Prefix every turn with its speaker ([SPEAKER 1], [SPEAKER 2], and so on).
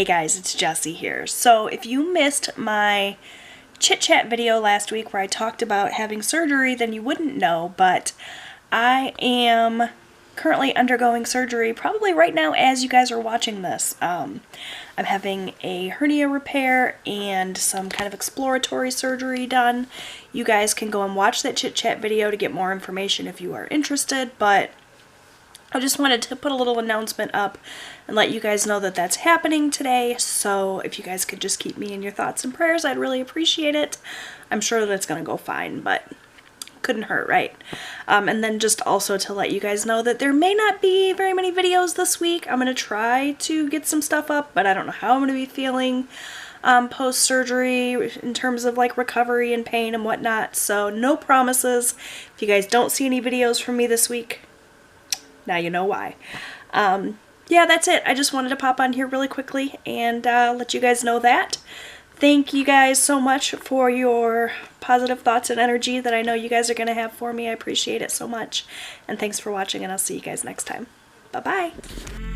[SPEAKER 1] Hey guys, it's Jessie here. So if you missed my chit chat video last week where I talked about having surgery, then you wouldn't know, but I am currently undergoing surgery probably right now as you guys are watching this. I'm having a hernia repair and some kind of exploratory surgery done. You guys can go and watch that chit chat video to get more information if you are interested, but I just wanted to put a little announcement up and let you guys know that that's happening today. So if you guys could just keep me in your thoughts and prayers, I'd really appreciate it. I'm sure that it's going to go fine, but couldn't hurt, right? And then just also to let you guys know that there may not be very many videos this week. I'm going to try to get some stuff up, but I don't know how I'm going to be feeling post-surgery in terms of like recovery and pain and whatnot. So no promises. If you guys don't see any videos from me this week, now you know why. Yeah, that's it. I just wanted to pop on here really quickly and let you guys know that. Thank you guys so much for your positive thoughts and energy that I know you guys are going to have for me. I appreciate it so much. And thanks for watching, and I'll see you guys next time. Bye-bye.